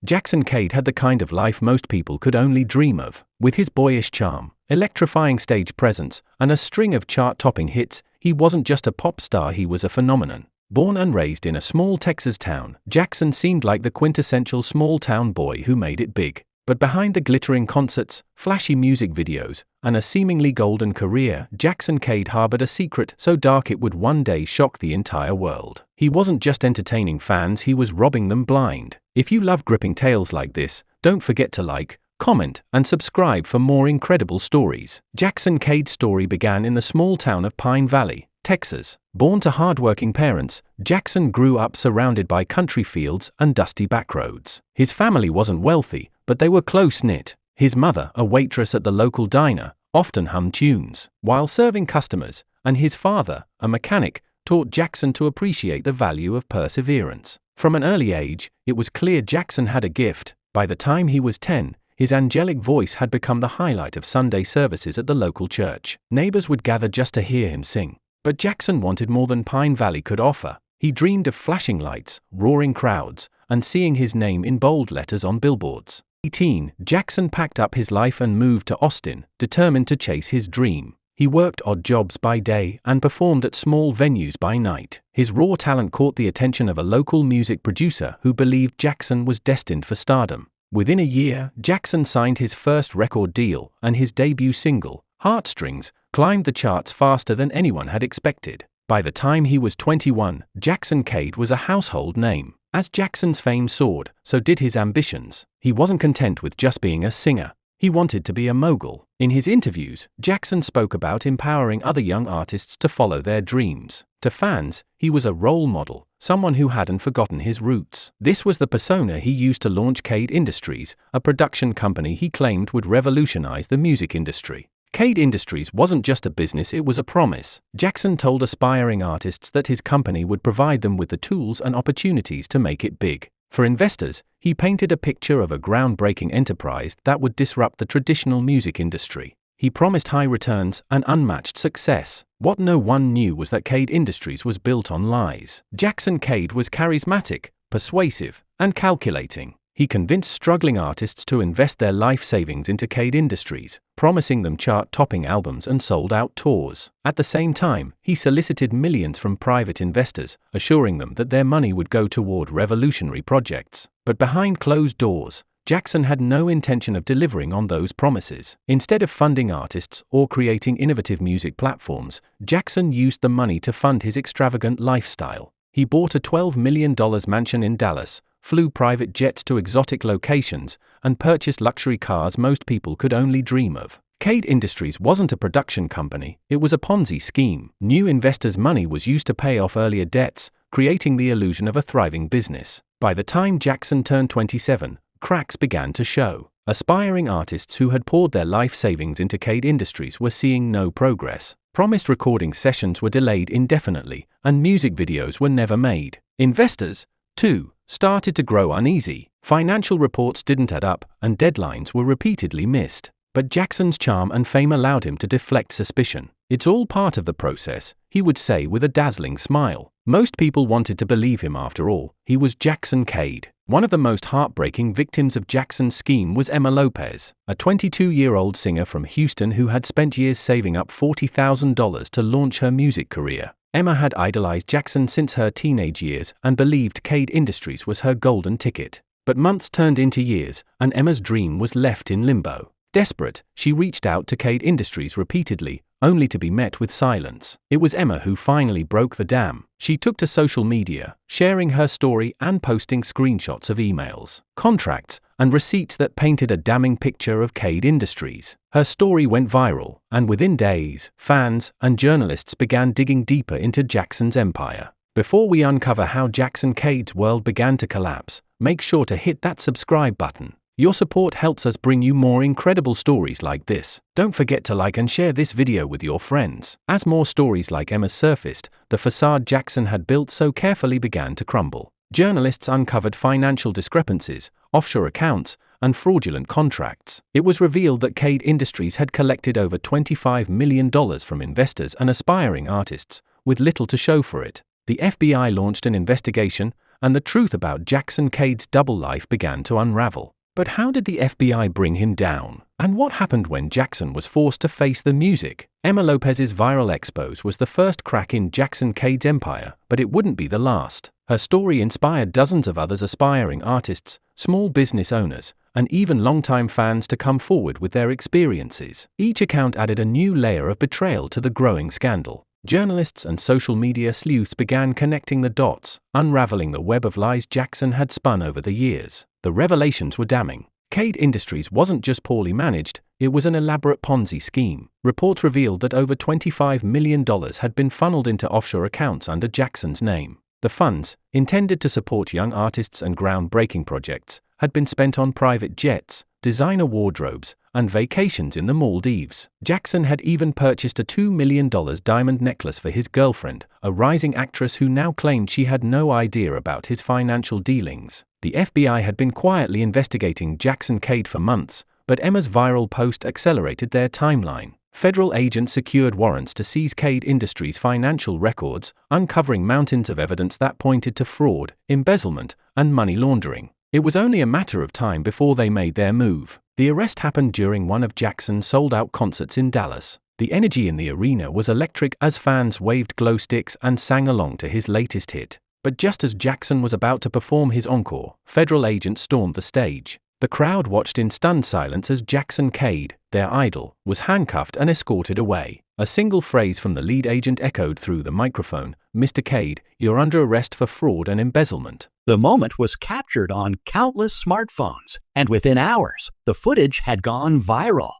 Jackson Cade had the kind of life most people could only dream of. With his boyish charm, electrifying stage presence, and a string of chart-topping hits, he wasn't just a pop star, he was a phenomenon. Born and raised in a small Texas town, Jackson seemed like the quintessential small-town boy who made it big. But behind the glittering concerts, flashy music videos, and a seemingly golden career, Jackson Cade harbored a secret so dark it would one day shock the entire world. He wasn't just entertaining fans, he was robbing them blind. If you love gripping tales like this, don't forget to like, comment, and subscribe for more incredible stories. Jackson Cade's story began in the small town of Pine Valley, Texas. Born to hardworking parents, Jackson grew up surrounded by country fields and dusty backroads. His family wasn't wealthy, but they were close-knit. His mother, a waitress at the local diner, often hummed tunes while serving customers, and his father, a mechanic, taught Jackson to appreciate the value of perseverance. From an early age, it was clear Jackson had a gift. By the time he was 10, his angelic voice had become the highlight of Sunday services at the local church. Neighbors would gather just to hear him sing. But Jackson wanted more than Pine Valley could offer. He dreamed of flashing lights, roaring crowds, and seeing his name in bold letters on billboards. 18, Jackson packed up his life and moved to Austin, determined to chase his dream. He worked odd jobs by day and performed at small venues by night. His raw talent caught the attention of a local music producer who believed Jackson was destined for stardom. Within a year, Jackson signed his first record deal, and his debut single, Heartstrings, climbed the charts faster than anyone had expected. By the time he was 21, Jackson Cade was a household name. As Jackson's fame soared, so did his ambitions. He wasn't content with just being a singer. He wanted to be a mogul. In his interviews, Jackson spoke about empowering other young artists to follow their dreams. To fans, he was a role model, someone who hadn't forgotten his roots. This was the persona he used to launch Cade Industries, a production company he claimed would revolutionize the music industry. Cade Industries wasn't just a business, it was a promise. Jackson told aspiring artists that his company would provide them with the tools and opportunities to make it big. For investors, he painted a picture of a groundbreaking enterprise that would disrupt the traditional music industry. He promised high returns and unmatched success. What no one knew was that Cade Industries was built on lies. Jackson Cade was charismatic, persuasive, and calculating. He convinced struggling artists to invest their life savings into Cade Industries, promising them chart-topping albums and sold-out tours. At the same time, he solicited millions from private investors, assuring them that their money would go toward revolutionary projects. But behind closed doors, Jackson had no intention of delivering on those promises. Instead of funding artists or creating innovative music platforms, Jackson used the money to fund his extravagant lifestyle. He bought a $12 million mansion in Dallas, flew private jets to exotic locations, and purchased luxury cars most people could only dream of. Cade Industries wasn't a production company, it was a Ponzi scheme. New investors' money was used to pay off earlier debts, creating the illusion of a thriving business. By the time Jackson turned 27, cracks began to show. Aspiring artists who had poured their life savings into Cade Industries were seeing no progress. Promised recording sessions were delayed indefinitely, and music videos were never made. Investors, too, started to grow uneasy. Financial reports didn't add up, and deadlines were repeatedly missed. But Jackson's charm and fame allowed him to deflect suspicion. "It's all part of the process," he would say with a dazzling smile. Most people wanted to believe him after all. He was Jackson Cade. One of the most heartbreaking victims of Jackson's scheme was Emma Lopez, a 22-year-old singer from Houston who had spent years saving up $40,000 to launch her music career. Emma had idolized Jackson since her teenage years and believed Cade Industries was her golden ticket. But months turned into years, and Emma's dream was left in limbo. Desperate, she reached out to Cade Industries repeatedly, only to be met with silence. It was Emma who finally broke the dam. She took to social media, sharing her story and posting screenshots of emails, contracts, and receipts that painted a damning picture of Cade Industries. Her story went viral, and within days, fans and journalists began digging deeper into Jackson's empire. Before we uncover how Jackson Cade's world began to collapse, make sure to hit that subscribe button. Your support helps us bring you more incredible stories like this. Don't forget to like and share this video with your friends. As more stories like Emma's surfaced, the facade Jackson had built so carefully began to crumble. Journalists uncovered financial discrepancies, offshore accounts, and fraudulent contracts. It was revealed that Cade Industries had collected over $25 million from investors and aspiring artists, with little to show for it. The FBI launched an investigation, and the truth about Jackson Cade's double life began to unravel. But how did the FBI bring him down? And what happened when Jackson was forced to face the music? Emma Lopez's viral expose was the first crack in Jackson Cade's empire, but it wouldn't be the last. Her story inspired dozens of others aspiring artists, small business owners, and even longtime fans to come forward with their experiences. Each account added a new layer of betrayal to the growing scandal. Journalists and social media sleuths began connecting the dots, unraveling the web of lies Jackson had spun over the years. The revelations were damning. Cade Industries wasn't just poorly managed, it was an elaborate Ponzi scheme. Reports revealed that over $25 million had been funneled into offshore accounts under Jackson's name. The funds, intended to support young artists and groundbreaking projects, had been spent on private jets, designer wardrobes, and vacations in the Maldives. Jackson had even purchased a $2 million diamond necklace for his girlfriend, a rising actress who now claimed she had no idea about his financial dealings. The FBI had been quietly investigating Jackson Cade for months, but Emma's viral post accelerated their timeline. Federal agents secured warrants to seize Cade Industries' financial records, uncovering mountains of evidence that pointed to fraud, embezzlement, and money laundering. It was only a matter of time before they made their move. The arrest happened during one of Jackson's sold-out concerts in Dallas. The energy in the arena was electric as fans waved glow sticks and sang along to his latest hit. But just as Jackson was about to perform his encore, federal agents stormed the stage. The crowd watched in stunned silence as Jackson Cade, their idol, was handcuffed and escorted away. A single phrase from the lead agent echoed through the microphone, "Mr. Cade, you're under arrest for fraud and embezzlement." The moment was captured on countless smartphones, and within hours, the footage had gone viral.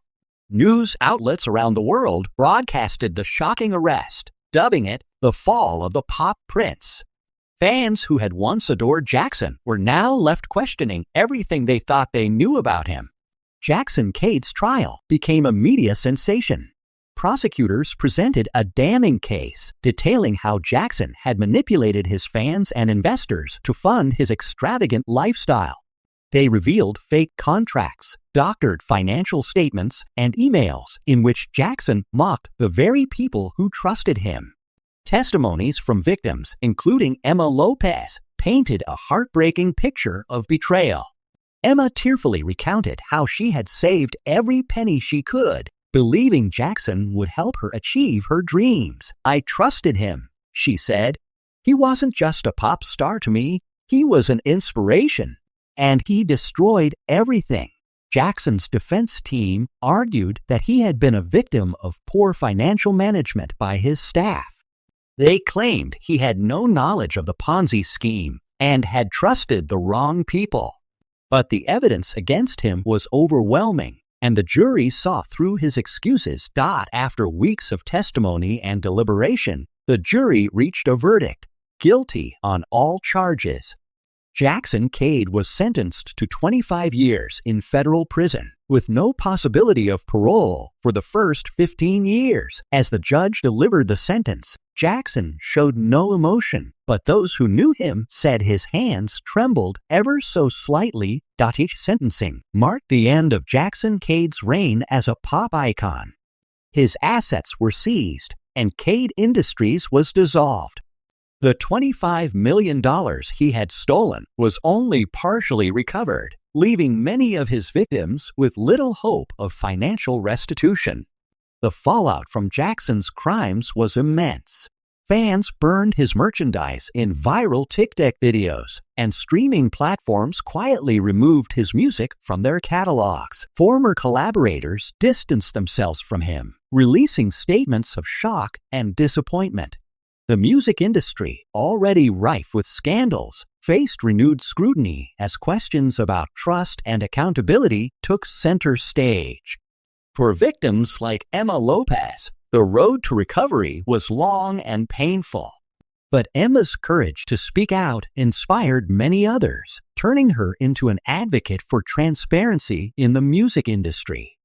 News outlets around the world broadcasted the shocking arrest, dubbing it the fall of the pop prince. Fans who had once adored Jackson were now left questioning everything they thought they knew about him. Jackson Cade's trial became a media sensation. Prosecutors presented a damning case detailing how Jackson had manipulated his fans and investors to fund his extravagant lifestyle. They revealed fake contracts, doctored financial statements, and emails in which Jackson mocked the very people who trusted him. Testimonies from victims, including Emma Lopez, painted a heartbreaking picture of betrayal. Emma tearfully recounted how she had saved every penny she could, believing Jackson would help her achieve her dreams. "I trusted him," she said. "He wasn't just a pop star to me, he was an inspiration. And he destroyed everything." Jackson's defense team argued that he had been a victim of poor financial management by his staff. They claimed he had no knowledge of the Ponzi scheme and had trusted the wrong people. But the evidence against him was overwhelming, and the jury saw through his excuses. After weeks of testimony and deliberation, the jury reached a verdict: guilty on all charges. Jackson Cade was sentenced to 25 years in federal prison, with no possibility of parole for the first 15 years. As the judge delivered the sentence, Jackson showed no emotion, but those who knew him said his hands trembled ever so slightly. Each sentencing marked the end of Jackson Cade's reign as a pop icon. His assets were seized, and Cade Industries was dissolved. The $25 million he had stolen was only partially recovered, leaving many of his victims with little hope of financial restitution. The fallout from Jackson's crimes was immense. Fans burned his merchandise in viral TikTok videos, and streaming platforms quietly removed his music from their catalogs. Former collaborators distanced themselves from him, releasing statements of shock and disappointment. The music industry, already rife with scandals, faced renewed scrutiny as questions about trust and accountability took center stage. For victims like Emma Lopez, the road to recovery was long and painful. But Emma's courage to speak out inspired many others, turning her into an advocate for transparency in the music industry.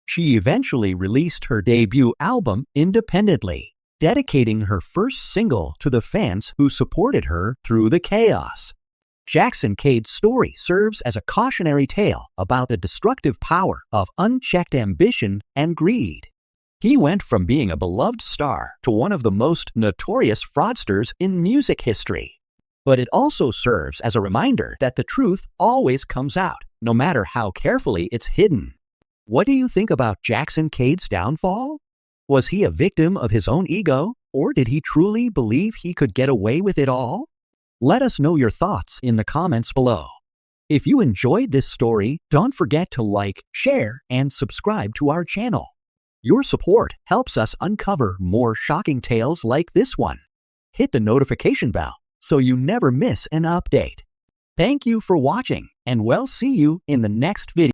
She eventually released her debut album independently, dedicating her first single to the fans who supported her through the chaos. Jackson Cade's story serves as a cautionary tale about the destructive power of unchecked ambition and greed. He went from being a beloved star to one of the most notorious fraudsters in music history. But it also serves as a reminder that the truth always comes out, no matter how carefully it's hidden. What do you think about Jackson Cade's downfall? Was he a victim of his own ego, or did he truly believe he could get away with it all? Let us know your thoughts in the comments below. If you enjoyed this story, don't forget to like, share, and subscribe to our channel. Your support helps us uncover more shocking tales like this one. Hit the notification bell so you never miss an update. Thank you for watching, and we'll see you in the next video.